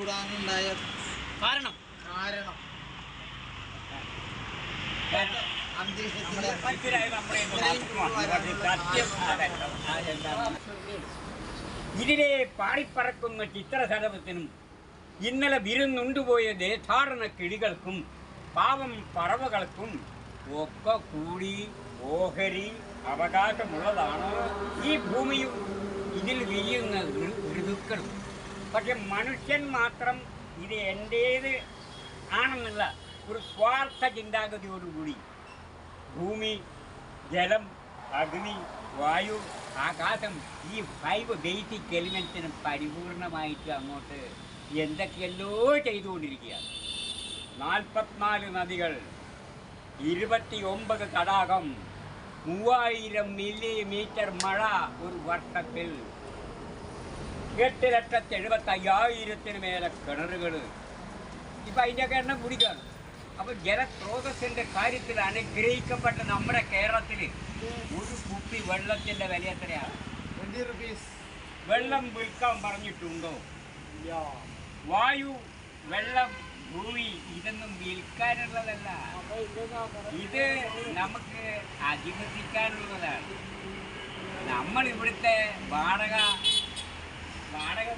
ചൂടാനുണ്ടായ കാരണം ഇതിലെ പാടിപ്പറക്കുന്ന ചിത്രശലഭത്തിനും ഇന്നലെ വിരുന്നുണ്ടുപോയ ദേശാടന കിളികൾക്കും പാവം പറവകൾക്കും ഒക്കെ കൂടി ഓഹരി അവകാശമുള്ളതാണ് ഈ ഭൂമിയും ഇതിൽ വിരിയുന്ന ഋതുക്കളും. പക്ഷെ മനുഷ്യൻ മാത്രം ഇത് എൻ്റേത് ആണെന്നുള്ള ഒരു സ്വാർത്ഥ ചിന്താഗതിയോടുകൂടി ഭൂമി, ജലം, അഗ്നി, വായു, ആകാശം ഈ 5 ബേസിക് എലിമെൻസിനും പരിപൂർണമായിട്ട് അങ്ങോട്ട് എന്തൊക്കെയല്ലോ ചെയ്തുകൊണ്ടിരിക്കുകയാണ്. 44 നദികൾ, 29 തടാകം, 3000 മില്ലിമീറ്റർ മഴ ഒരു വർഷത്തിൽ, 8,75,000 മേലെ കിണറുകൾ. ഇപ്പം അതിൻ്റെയൊക്കെ എണ്ണം കുടിക്കുകയാണ്. അപ്പോൾ ജലസ്രോതസ്സിൻ്റെ കാര്യത്തിൽ അനുഗ്രഹിക്കപ്പെട്ട നമ്മുടെ കേരളത്തിൽ ഒരു കുപ്പി വെള്ളത്തിൻ്റെ വില എത്രയാണ്? 20 rupees. വെള്ളം വിൽക്കാൻ പറഞ്ഞിട്ടുണ്ടോ? വായു, വെള്ളം, ഭൂമി ഇതൊന്നും വിൽക്കാനുള്ളതല്ല. ഇത് നമുക്ക് അധിവസിക്കാനുള്ളതാണ്. നമ്മൾ ഇവിടുത്തെ വാടക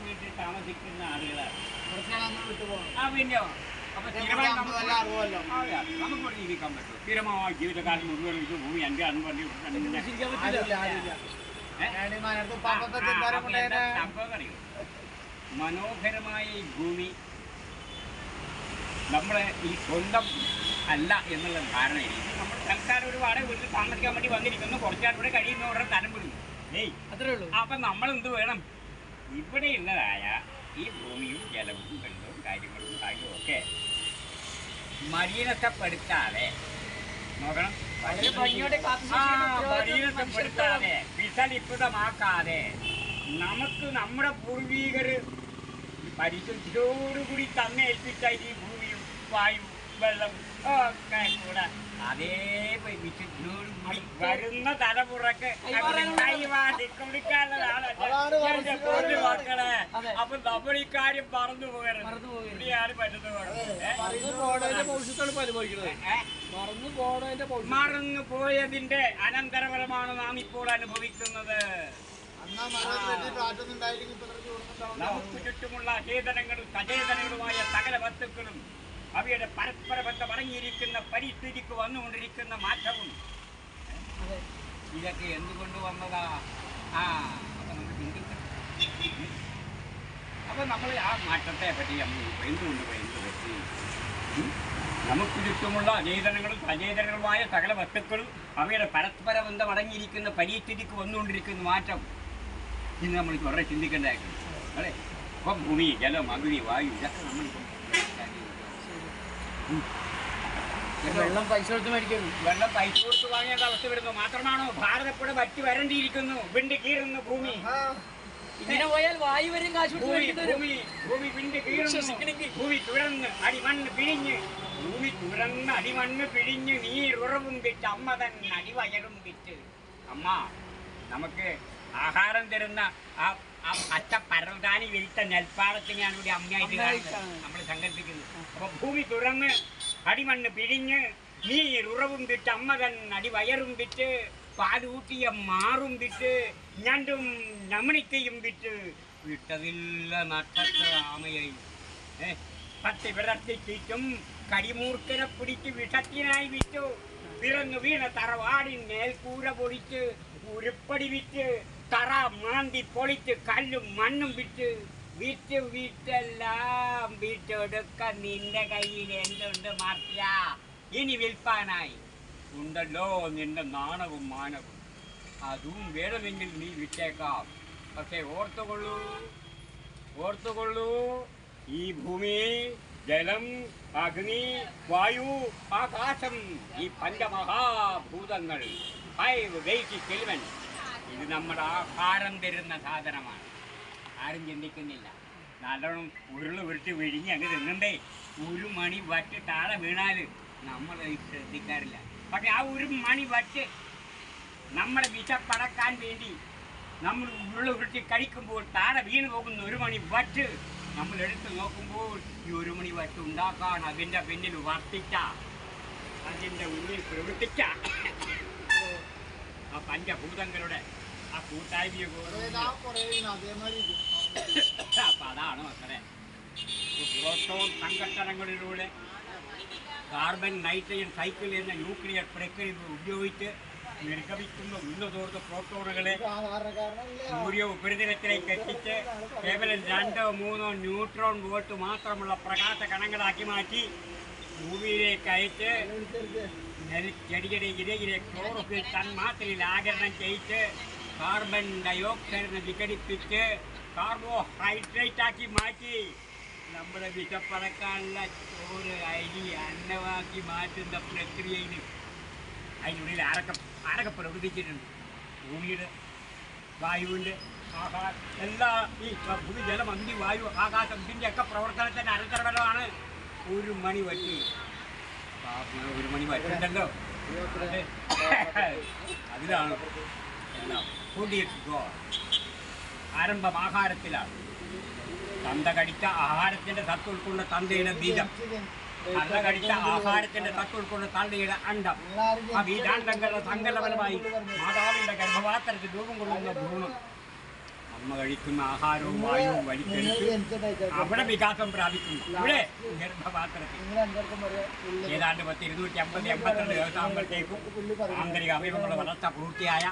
വീട്ടിൽ താമസിക്കുന്ന ആളുകളാണ്. പിന്നെ അപ്പൊ സ്ഥിരമായി നമുക്കിവിടെ ജീവിക്കാൻ പറ്റും. സ്ഥിരമായ ജീവിതകാലം മുഴുവൻ ഇത് ഭൂമി എൻ്റെ അന്ന് പറഞ്ഞു മനോഹരമായ ഈ ഭൂമി നമ്മളെ ഈ സ്വന്തം അല്ല എന്നുള്ള ധാരണയില്ല. നമ്മൾ തൽക്കാലം ഒരു വാടക വീട്ടിൽ താമസിക്കാൻ വേണ്ടി വന്നിരിക്കുന്നു. കുറച്ചാളിവിടെ കഴിയുന്നവരുടെ തരം വിടുന്നു. അത്രേ ഉള്ളൂ. അപ്പം നമ്മളെന്ത് വേണം? ഇവിടെയുള്ളതായ ഈ ഭൂമിയും ജലവും വെള്ളവും കാര്യങ്ങളും ഒക്കെ മലിനപ്പെടുത്താതെ നോക്കണം. മലിനപ്പെടുത്താതെ വിഷലിപ്തമാക്കാതെ നമുക്ക് നമ്മുടെ പൂർവീകർ പരിശുദ്ധിയോടുകൂടി തന്നെ ഏൽപ്പിച്ച ഈ ഭൂമിയും വായു വെള്ളം ഒക്കെ കൂടെ അതേ വിശുദ്ധിയോടുകൂടി വരുന്ന തലമുറക്ക് കൈവാടി കൊടുക്കാനുള്ളതാണ് മക്കളെ. അപ്പൊ നമ്മൾ ഈ കാര്യം മറന്നു പോകരുത്. മറന്നു പോയതിന്റെ അനന്തരഫലമാണ് നാം ഇപ്പോൾ അനുഭവിക്കുന്നത്. നമുക്ക് ചുറ്റുമുള്ള ചേതനങ്ങളും സചേതനങ്ങളുമായ സകല വസ്തുക്കളും അവയുടെ പരസ്പര ബന്ധം അടങ്ങിയിരിക്കുന്ന പരിസ്ഥിതിക്ക് വന്നുകൊണ്ടിരിക്കുന്ന മാറ്റവും ഇതൊക്കെ എന്തുകൊണ്ട് വന്നതാ? അപ്പൊ നമ്മൾ ചിന്തിക്കണം. അപ്പൊ നമ്മൾ ആ മാറ്റത്തെ പറ്റി നമ്മൾ എന്തുകൊണ്ട് പറ്റി നമുക്ക് ചുറ്റുമുള്ള അചേതനങ്ങളും സചേതനങ്ങളുമായ സകല വസ്തുക്കളും അവയുടെ പരസ്പര ബന്ധം അടങ്ങിയിരിക്കുന്ന പരിസ്ഥിതിക്ക് വന്നുകൊണ്ടിരിക്കുന്ന മാറ്റം ഇന്ന് നമ്മൾ കുറേ ചിന്തിക്കേണ്ടതായിട്ടുണ്ട് അല്ലേ? അപ്പം ഭൂമി, ജലം, അഗ്നി, വായു ഇതൊക്കെ നമ്മൾ വെള്ളം പൈസ കൊടുത്ത് മേടിക്കുന്നു. വെള്ളം പൈസ കൊടുത്ത് വാങ്ങേണ്ട അവസ്ഥ വരുന്നു. മാത്രമാണോ ഭാരതപ്പുഴ വറ്റി വരണ്ടിയിരിക്കുന്നു, വിണ്ട് കീറുന്നു ഭൂമി. ഇങ്ങനെ പോയാൽ വായു വരും കാശ് ഭൂമി വിണ്ട് കീറുന്നു. ഭൂമി തുറന്ന് അടിമണ്ണ് പിഴിഞ്ഞ് നീരുറവും വിറ്റ് അമ്മ തന്നെ അടിവയറും വിറ്റ്. അമ്മ നമുക്ക് ആഹാരം തരുന്ന ആ പച്ച പരവതാനി വിരിച്ച നെൽപ്പാടത്തിനെയാണ് ഇവിടെ അമ്മയായിട്ട് നമ്മൾ സങ്കല്പിക്കുന്നത്. അപ്പൊ ഭൂമി തുറന്ന് അടിമണ്ണ് പിഴിഞ്ഞ് നീരുറവും വിറ്റ് അമ്മ തന്നെ അടിവയറും വിറ്റ് പാലൂട്ടിയ മാറും വിറ്റ് ഞണ്ടും ഞമണിക്കയും വിറ്റ് വിട്ടതില്ല നട്ടത്ത ആമയായി പത്തി വിടർത്തിച്ചും കരിമൂർക്കനെ പിടിച്ച് വിഷത്തിനായി വിറ്റു. പിറന്നു വീണ തറവാടിൻ മേൽക്കൂര പൊടിച്ച് ഉരുപ്പടി വിറ്റ് തറ മാന്തി പൊളിച്ച് കല്ലും മണ്ണും വിറ്റെല്ലാം വിറ്റെടുക്ക. നിന്റെ കയ്യിൽ എന്തുണ്ട് മാർച്ച? ഇനി വിൽപ്പാനായി ഉണ്ടല്ലോ നിന്റെ നാണവും മാനവും. അതും വേണമെങ്കിൽ നീ വിറ്റേക്കാം. പക്ഷെ ഓർത്തുകൊള്ളൂ ഈ ഭൂമി, ജലം, അഗ്നി, വായു, ആകാശം ഈ പഞ്ചമഹാഭൂതങ്ങൾ 5 ബേസിക് എലിമെന്റ്സ് ഇത് നമ്മുടെ ആഹാരം തരുന്ന സാധനമാണ്. ആരും ചിന്തിക്കുന്നില്ല. നല്ലോണം ഉരുള് വിട്ട് വിഴിഞ്ഞ് അങ്ങ് തിന്നണ്ടേ. ഒരു മണി വറ്റ് താഴെ വീണാൽ നമ്മൾ ശ്രദ്ധിക്കാറില്ല. പക്ഷെ ആ ഒരു മണി വറ്റ് നമ്മുടെ വിശപ്പടക്കാൻ വേണ്ടി നമ്മൾ ഉരുള് വിട്ട് കഴിക്കുമ്പോൾ താഴെ വീണ് പോകുന്ന ഒരു മണി വറ്റ് നമ്മൾ എടുത്ത് നോക്കുമ്പോൾ ഈ 1 മണി വട്ട് ഉണ്ടാക്കാൻ അതിൻ്റെ പിന്നിൽ വർത്തിച്ച, അതിൻ്റെ ഉള്ളിൽ പ്രവർത്തിച്ച ആ പഞ്ചഭൂതങ്ങളുടെ ആ കൂട്ടായ്മയെ അപ്പം അതാണ് മക്കളെ. പ്രോട്ടോൺ സംഘട്ടനങ്ങളിലൂടെ കാർബൺ നൈട്രജൻ സൈക്കിൾ എന്ന ന്യൂക്ലിയർ പ്രക്രിയ ഉപയോഗിച്ച് നിർഗമിക്കുന്ന ഉന്നതോർത്ത പ്രോട്ടോണുകളെ സൂര്യ ഉപരിതലത്തിലേക്ക് എത്തിച്ച് കേവലം 2-3 ന്യൂട്രോൺ വോൾട്ട് മാത്രമുള്ള പ്രകാശ കണങ്ങളാക്കി മാറ്റി ഭൂമിയിലേക്ക് അയച്ച് ചെടിയുടെ ഇരയിലെ ക്ലോറോഫിൽ തന്മാത്രയിൽ ആഗിരണം ചെയ്യിച്ച് കാർബൺ ഡയോക്സൈഡിനെ വിഘടിപ്പിച്ച് കാർബോഹൈഡ്രേറ്റ് ആക്കി മാറ്റി നമ്മുടെ വിഷപ്പടക്കാനുള്ള ചോറ് അരി അന്നമാക്കി മാറ്റുന്ന പ്രക്രിയയിൽ അതിനുള്ളിൽ ആരൊക്കെ പ്രവർത്തിച്ചിട്ടുണ്ട്. ഭൂമിയുടെ വായുവിൻ്റെ ആകാശം എല്ലാ ഈ ഭൂമി ജലം അന്തി വായു ആകാശം ഇതിൻ്റെ ഒക്കെ പ്രവർത്തനത്തിൻ്റെ അനന്തരഫലമാണ് 1 മണി വറ്റി. 1 മണി വറ്റുണ്ടല്ലോ, അതിലാണ് എല്ലാം കൂടിയിട്ടോ. ആരംഭം ആഹാരത്തിലാണ്. തന്ത കടിച്ച ആഹാരത്തിൻ്റെ സത്ത് ഉൾക്കൊണ്ട തന്തയുടെ ബീജം, തന്ത കടിച്ച ആഹാരത്തിൻ്റെ സത്ത് ഉൾക്കൊണ്ട തന്തയുടെ അണ്ടം, ആ ബീജാണ്ടങ്ങളുടെ സങ്കലനഫലമായി മാതാവിൻ്റെ ഗർഭപാത്രത്തിൽ രൂപം കൊള്ളുന്ന ഭ്രൂണം അമ്മ കഴിക്കുന്ന ആഹാരവും വായുവും വലിച്ചെടുത്ത് അവിടെ വികാസം പ്രാപിക്കുന്നു. ഇവിടെ ഗർഭപാത്രത്തിൽ ഏതാണ്ട് 250-82 ദിവസമാകുമ്പോഴത്തേക്കും ആന്തരിക അവയവങ്ങളുടെ വളർച്ച പൂർത്തിയായ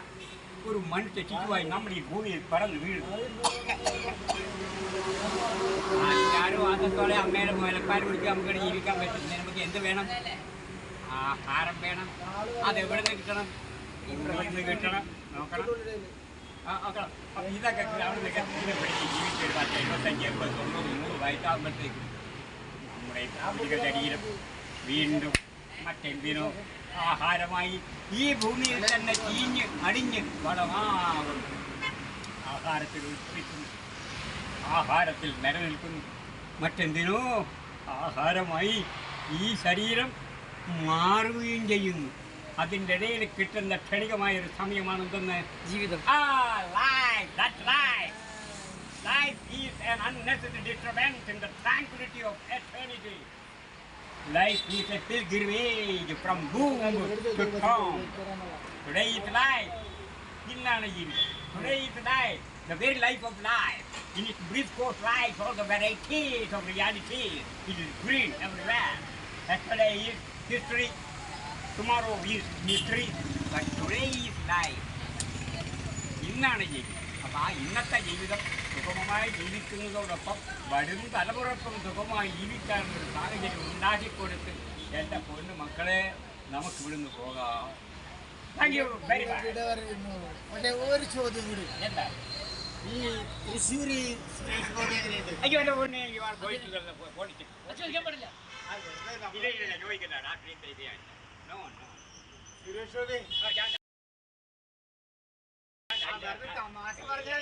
ഒരു മനുഷ്യ ശിശുവായി നമ്മുടെ ഈ ഭൂമിയിൽ പറന്ന് വീഴുന്നു. ഞാനും ആദ്യത്തോടെ അമ്മയുടെ മുലപ്പാൽ കുടിച്ച് നമുക്ക് ജീവിക്കാൻ പറ്റും. നമുക്ക് എന്ത് വേണം? ആഹാരം വേണം. അതെവിടെ നിന്ന് കിട്ടണം? ഇവിടെ നിന്ന് കിട്ടണം. നോക്കണം. നോക്കണം. അപ്പം ഇതൊക്കെ അവിടെ നിന്നൊക്കെ ഇതിനെ പഠിച്ച് ജീവിച്ചൊരു 10, 75, 80, 90, 100 വയസ്സാകുമ്പോഴത്തേക്കും നമ്മുടെ ഭൗതിക ശരീരം വീണ്ടും മറ്റെന്തിനോ ആഹാരമായി ഈ ഭൂമിയിൽ തന്നെ ചീഞ്ഞ് അടിഞ്ഞ് വളമാകും. ആഹാരത്തിൽ ഉൾപ്പെടുത്തുന്നു, ആഹാരത്തിൽ നിലനിൽക്കുന്നു. മറ്റെന്തിനോ ആഹാരമായി ഈ ശരീരം മാറുകയും ചെയ്യുന്നു. അതിൻ്റെ ഇടയിൽ കിട്ടുന്ന ക്ഷണികമായൊരു സമയമാണെന്തെന്ന് ജീവിതം. Life is an unnecessary disturbance in the tranquility of eternity. Life is a pilgrimage from womb to tomb. Today is life. Innana ജീവിതം. Today is life. The very life of life. In its brief course lies all the varieties of reality. It is green everywhere. Yesterday is history. Tomorrow is mystery. But today is life. ഇന്നാണ് ജീവിതം. അപ്പം ആ ഇന്നത്തെ ജീവിതം സുഗമമായി ജീവിക്കുന്നതോടൊപ്പം വരും തലമുറക്കും സുഗമമായി ജീവിക്കാനുള്ളൊരു സാഹചര്യം ഉണ്ടാക്കിക്കൊടുത്ത് എൻ്റെ പൊന്നു മക്കളെ നമുക്ക് ഇവിടുന്ന് പോകാം. Thank you very much. ഒരു ചോദ്യം കൂടി, എന്താ ഈ തൃശ്ശൂര് സുരേഷ് ഗോപി എങ്ങനെയുണ്ട്? അയ്യോ എൻ്റെ പൊന്നെ you are going to politics. ചോദിക്കാൻ പാടില്ല. ഇല്ല ചോദിക്കണ്ട. രാഷ്ട്രീയത്തെ ഇതാണ്. നോ നോ സുരേഷ് ഗോപി ഞാൻ തമാശ പറഞ്ഞാൽ